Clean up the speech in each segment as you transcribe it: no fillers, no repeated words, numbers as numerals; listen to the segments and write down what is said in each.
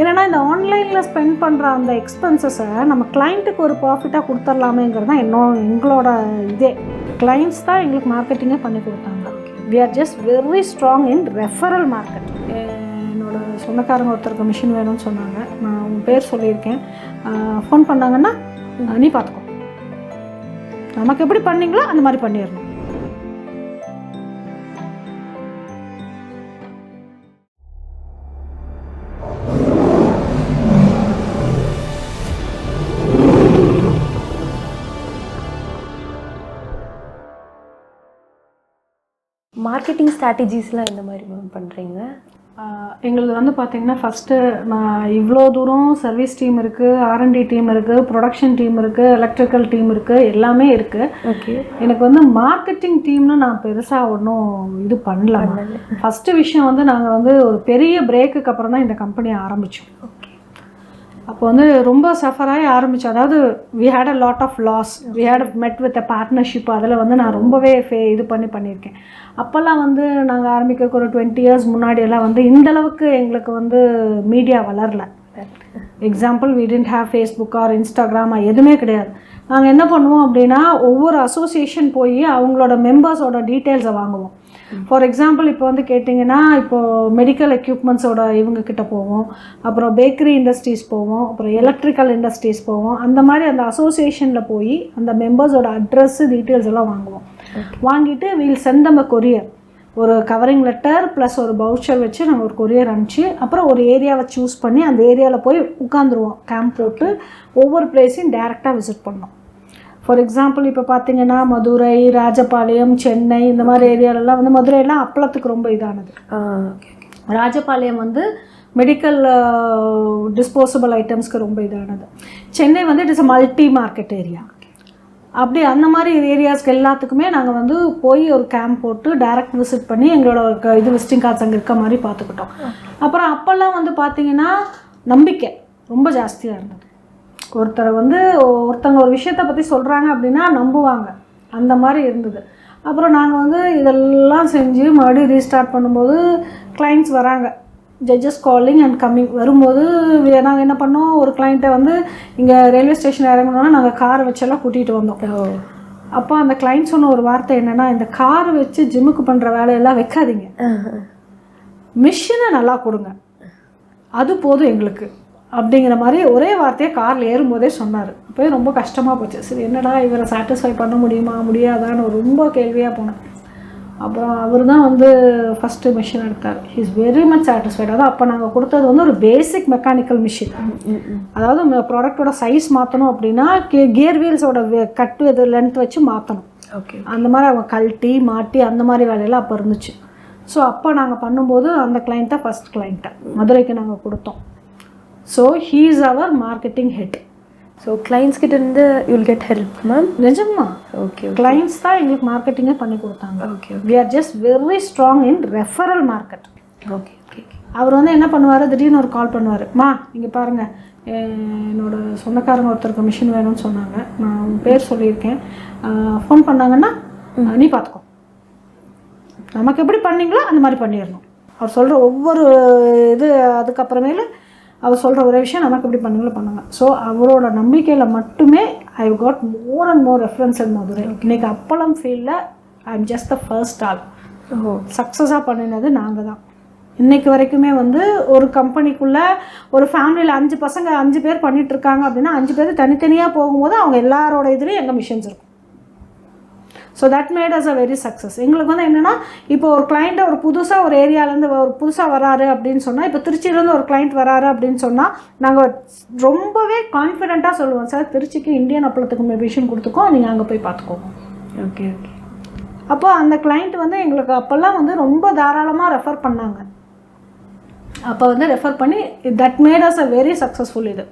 ஏன்னா இந்த ஆன்லைனில் ஸ்பெண்ட் பண்ணுற அந்த எக்ஸ்பென்சஸை நம்ம கிளைண்ட்டுக்கு ஒரு ப்ராஃபிட்டாக கொடுத்துர்லாமேங்கிறது தான் எங்களோட இதே. கிளைண்ட்ஸ் தான் எங்களுக்கு மார்க்கெட்டிங்கே பண்ணி கொடுத்தாங்க. We are just very strong in referral market. என்னோட சொந்தக்காரங்க ஒருத்தருக்கு மிஷின் வேணும்னு சொன்னாங்க. நான் உன் பேர் சொல்லியிருக்கேன், ஃபோன் பண்ணாங்கன்னா நீ பார்த்துக்கோ, நமக்கு எப்படி பண்ணீங்களோ அந்த மாதிரி பண்ணிடணும். மார்க்கெட்டிங் ஸ்ட்ராட்டஜிஸ்லாம் எந்த மாதிரி பண்ணுறீங்க? எங்களுக்கு வந்து பார்த்திங்கன்னா ஃபஸ்ட்டு நான் இவ்வளோ தூரம் சர்வீஸ் டீம் இருக்குது, R&D டீம் இருக்குது, ப்ரொடக்ஷன் டீம் இருக்குது, எலக்ட்ரிக்கல் டீம் இருக்குது, எல்லாமே இருக்குது. ஓகே. எனக்கு வந்து மார்க்கெட்டிங் டீம்னு நான் பெருசாக ஒன்றும் இது பண்ணலாம். ஃபஸ்ட்டு விஷயம் வந்து நாங்கள் வந்து ஒரு பெரிய பிரேக்குக்கு அப்புறம் தான் இந்த கம்பெனியை ஆரம்பித்தோம். ஓகே. அப்போ வந்து ரொம்ப சஃபராகி ஆரம்பித்தோம். அதாவது we had a lot of loss, we had met with a partnership. அதில் வந்து நான் ரொம்பவே இது பண்ணியிருக்கேன். அப்போல்லாம் வந்து நாங்கள் ஆரம்பிக்கிறதுக்கு ஒரு 20 years முன்னாடியெல்லாம் வந்து இந்தளவுக்கு எங்களுக்கு வந்து மீடியா வளரல. Example, we didn't have Facebook or Instagram, எதுவுமே கிடையாது. நாங்கள் என்ன பண்ணுவோம் அப்படின்னா, ஒவ்வொரு அசோசியேஷன் போய் அவங்களோட மெம்பர்ஸோட டீட்டெயில்ஸை வாங்குவோம். ஃபார் எக்ஸாம்பிள், இப்போ வந்து கேட்டிங்கன்னா, இப்போது மெடிக்கல் எக்யூப்மெண்ட்ஸோட இவங்கக்கிட்ட போவோம், அப்புறம் பேக்கரி இண்டஸ்ட்ரீஸ் போவோம், அப்புறம் எலக்ட்ரிக்கல் இண்டஸ்ட்ரீஸ் போவோம். அந்த மாதிரி அந்த அசோசியேஷனில் போய் அந்த மெம்பர்ஸோட அட்ரஸ்ஸு டீட்டெயில்ஸ் எல்லாம் வாங்குவோம். வாங்கிட்டு வீல் சென்ட் தம் அ கொரியர், ஒரு கவரிங் லெட்டர் ப்ளஸ் ஒரு பவுச்சர் வச்சு நாங்கள் ஒரு கொரியர் அனுப்பிச்சு, அப்புறம் ஒரு ஏரியாவை சூஸ் பண்ணி அந்த ஏரியாவில் போய் உட்காந்துருவோம். கேம்ப் போட்டு ஒவ்வொரு பிளேஸையும் டைரெக்டாக விசிட் பண்ணோம். ஃபார் எக்ஸாம்பிள், இப்போ பார்த்தீங்கன்னா மதுரை, ராஜபாளையம், சென்னை, இந்த மாதிரி ஏரியாலெலாம் வந்து மதுரையெல்லாம் அப்பளத்துக்கு ரொம்ப இதானது. ராஜபாளையம் வந்து மெடிக்கல் டிஸ்போசபிள் ஐட்டம்ஸ்க்கு ரொம்ப இதானது. சென்னை வந்து it is a multi market area. அப்படி அந்த மாதிரி ஏரியாஸ்க்கு எல்லாத்துக்குமே நாங்கள் வந்து போய் ஒரு கேம்ப் போட்டு டைரக்ட் விசிட் பண்ணி எங்களோட இது விசிட்டிங் கார்ட்ஸ் அங்கே இருக்க மாதிரி பார்த்துக்கிட்டோம். அப்புறம் அப்போல்லாம் வந்து பார்த்திங்கன்னா நம்பிக்கை ரொம்ப ஜாஸ்தியாக இருந்தது. ஒருத்தங்க ஒரு விஷயத்தை பற்றி சொல்கிறாங்க அப்படின்னா நம்புவாங்க, அந்த மாதிரி இருந்தது. அப்புறம் நாங்கள் வந்து இதெல்லாம் செஞ்சு மறுபடியும் ரீஸ்டார்ட் பண்ணும்போது கிளைண்ட்ஸ் வராங்க, ஜட்ஜஸ் காலிங் அண்ட் கம்மிங். வரும்போது நாங்கள் என்ன பண்ணோம், ஒரு கிளைண்ட்டை வந்து இங்கே ரயில்வே ஸ்டேஷன் இறங்கணுன்னா நாங்கள் காரை வச்செல்லாம் கூட்டிகிட்டு வந்தோம். அப்போ அந்த கிளைண்ட் சொன்ன ஒரு வார்த்தை என்னென்னா, இந்த காரை வச்சு ஜிம்முக்கு பண்ணுற வேலையெல்லாம் வைக்காதீங்க, மிஷினை நல்லா கொடுங்க, அது போதும் எங்களுக்கு அப்படிங்கிற மாதிரி ஒரே வார்த்தையை காரில் ஏறும்போதே சொன்னார். போய் ரொம்ப கஷ்டமாக போச்சு. சரி, என்னடா இவரை சாட்டிஸ்ஃபை பண்ண முடியுமா முடியாதான்னு ரொம்ப கேள்வியாக போனேன். அப்புறம் அவர் தான் வந்து ஃபஸ்ட்டு மிஷின் எடுத்தார். He is very much satisfied. அதாவது அப்போ நாங்கள் கொடுத்தது வந்து ஒரு பேசிக் மெக்கானிக்கல் மிஷின். அதாவது ப்ராடக்டோட சைஸ் மாற்றணும் அப்படின்னா கியர் வீல்ஸோட கட்டு இது லென்த் வச்சு மாற்றணும். ஓகே. அந்த மாதிரி அவங்க கழட்டி மாட்டி அந்த மாதிரி வேலையெல்லாம் அப்போ இருந்துச்சு. ஸோ அப்போ நாங்கள் பண்ணும்போது அந்த கிளைண்ட்டை ஃபஸ்ட் கிளைண்ட்டை மதுரைக்கு நாங்கள் கொடுத்தோம். ஸோ ஹீ இஸ் அவர் மார்க்கெட்டிங் ஹெட். ஸோ கிளைண்ட்ஸ் கிட்ட இருந்து யூல் கெட் ஹெல்ப் மேம்? நிஜமா. ஓகே. கிளைண்ட்ஸ் தான் எங்களுக்கு மார்க்கெட்டிங்கே பண்ணி கொடுத்தாங்க. Okay. We are just very strong in referral market. Okay. Okay. அவர் வந்து என்ன பண்ணுவார், திடீர்னு ஒரு கால் பண்ணுவார், மா இங்கே பாருங்கள், என்னோட சொந்தக்காரங்க ஒருத்தருக்கு மிஷின் வேணும்னு சொன்னாங்க, நான் உன் பேர் சொல்லியிருக்கேன், ஃபோன் பண்ணாங்கன்னா நீ பார்த்துக்கோ, நமக்கு எப்படி பண்ணீங்களோ அந்த மாதிரி பண்ணிடணும். அவர் சொல்கிற ஒவ்வொரு இது அதுக்கப்புறமேல அவர் சொல்கிற ஒரே விஷயம், நமக்கு எப்படி பண்ணுங்களோ பண்ணுங்க. ஸோ அவரோட நம்பிக்கையில் மட்டுமே I got more and more references in Madurai. இன்றைக்கி அப்பளம் ஃபீல்டில் I am just the first ஆள். சக்ஸஸாக பண்ணினது நாங்கள் தான். இன்றைக்கு வரைக்குமே வந்து ஒரு கம்பெனிக்குள்ளே ஒரு ஃபேமிலியில் 5 பசங்க 5 பேர் பண்ணிகிட்ருக்காங்க அப்படின்னா 5 பேர் தனித்தனியாக போகும்போது அவங்க எல்லாரோட இதுலேயும் எங்கள் மிஷின்ஸ் இருக்கும். So that made us a very success. எங்களுக்கு வந்து என்னென்னா, இப்போ ஒரு கிளைண்ட்டை ஒரு புதுசாக ஒரு ஏரியாவிலேருந்து ஒரு புதுசாக வராரு அப்படின்னு சொன்னால், இப்போ திருச்சியிலேருந்து ஒரு கிளைண்ட் வராரு அப்படின்னு சொன்னால் நாங்கள் ரொம்பவே கான்ஃபிடென்ட்டாக சொல்லுவோம், சார் திருச்சிக்கு இந்தியன் அப்பளத்துக்கு மிஷின் கொடுத்துக்கோம், நீங்கள் அங்கே போய் பார்த்துக்கோங்க. ஓகே. ஓகே. அப்போ அந்த கிளைண்ட் வந்து எங்களுக்கு அப்போல்லாம் வந்து ரொம்ப தாராளமாக ரெஃபர் பண்ணாங்க. அப்போ வந்து ரெஃபர் பண்ணி that made us a very successful இது.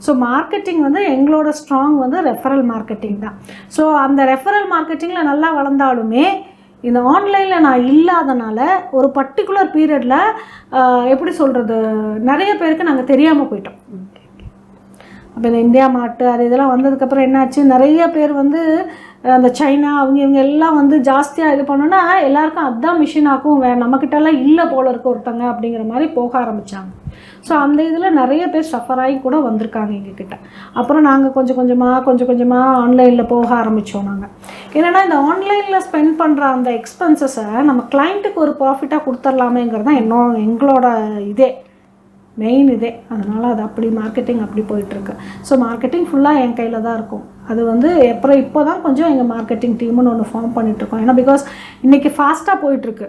ஸோ மார்க்கெட்டிங் வந்து எங்களோட ஸ்ட்ராங் வந்து ரெஃபரல் மார்க்கெட்டிங் தான். ஸோ அந்த ரெஃபரல் மார்க்கெட்டிங்கில் நல்லா வளர்ந்தாலுமே இந்த ஆன்லைனில் நான் இல்லாதனால ஒரு பர்டிகுலர் பீரியடில் எப்படி சொல்கிறது, நிறைய பேருக்கு நாங்கள் தெரியாமல் போயிட்டோம். அப்போ இந்த இந்தியா மார்ட்டு அது இதெல்லாம் வந்ததுக்கப்புறம் என்னாச்சு, நிறைய பேர் வந்து அந்த சைனா இவங்க எல்லாம் வந்து ஜாஸ்தியாக இது பண்ணோன்னா எல்லாருக்கும் அதுதான் மிஷின் ஆக்கும், நம்மக்கிட்டலாம் இல்லை போல இருக்க ஒருத்தங்க அப்படிங்கிற மாதிரி போக ஆரம்பித்தாங்க. ஸோ அந்த இதில் நிறைய பேர் சஃபர் ஆகி கூட வந்திருக்காங்க எங்ககிட்ட. அப்புறம் நாங்கள் கொஞ்சம் கொஞ்சமாக ஆன்லைனில் போக ஆரம்பித்தோம். நாங்கள் என்னென்னா இந்த ஆன்லைனில் ஸ்பெண்ட் பண்ணுற அந்த எக்ஸ்பென்சஸை நம்ம கிளைண்ட்டுக்கு ஒரு ப்ராஃபிட்டாக கொடுத்துர்லாமேங்கிறது தான் எங்களோட மெயின் இதே. அதனால் அது அப்படி மார்க்கெட்டிங் அப்படி போயிட்டுருக்கு. ஸோ மார்க்கெட்டிங் ஃபுல்லாக என் கையில் தான் இருக்கும். அது வந்து இப்போ தான் கொஞ்சம் எங்கள் மார்க்கெட்டிங் டீம்னு ஒன்று ஃபார்ம் பண்ணிகிட்ருக்கோம். ஏன்னா பிகாஸ் இன்றைக்கி ஃபாஸ்ட்டாக போயிட்டுருக்கு.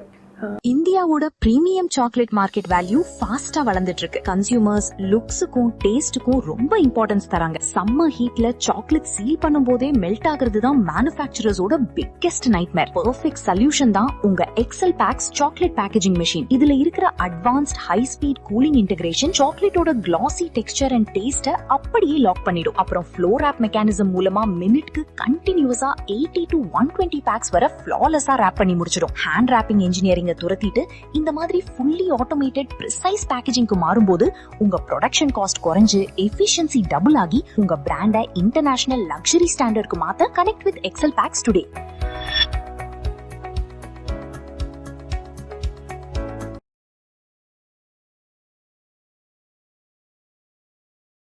இந்தியாவோட பிரீமியம் சாக்லேட் மார்க்கெட் வேல்யூ ஃபாஸ்டா வளர்ந்துட்டு இருக்கு. கன்சியூமர்ஸ் லுக்ஸுக்கும் டேஸ்டுக்கும் ரொம்ப இம்பார்ட்டன்ஸ் தராங்க. சம்மர் ஹீட்ல சாக்லேட் சீல் பண்ணும் போதே மெல்ட் ஆகுறது தான் மேனுஃபேக்சரர்ஸோட பிக்கெஸ்ட் நைட்மேர். பெர்ஃபெக்ட் சொல்யூஷன் தான் உங்க Excel packs chocolate packaging machine. இதுல இருக்கிற advanced high speed cooling integration சாக்லேட்டோட கிளாசி டெக்ஸ்சர் அண்ட் டேஸ்ட அப்படியே லாக் பண்ணிடும். அப்புறம் ஃப்ளோ ராப் மெக்கானிசம் மூலமா மினிட்க்கு கண்டினியூஸா 80 to 120 பேக்ஸ் வரை ஃப்ளாலெஸ்ஸா ராப் பண்ணி முடிச்சிடும். ஹேண்ட் ராப்பிங் இன்ஜினியரிங் துரத்திட்டு இந்த மாதிரி ஃபுல்லி ஆட்டோமேட்டட் ப்ரிசைஸ் பேக்கேஜிங்க்கு மாறும்போது உங்க ப்ரொடக்ஷன் காஸ்ட் குறைஞ்சு எஃபிஷியன்சி டபுள் ஆகி உங்க பிராண்டை இன்டர்நேஷனல் லக்ஸரி ஸ்டாண்டர்ட்க்கு மாத்த connect with Excel Packs today.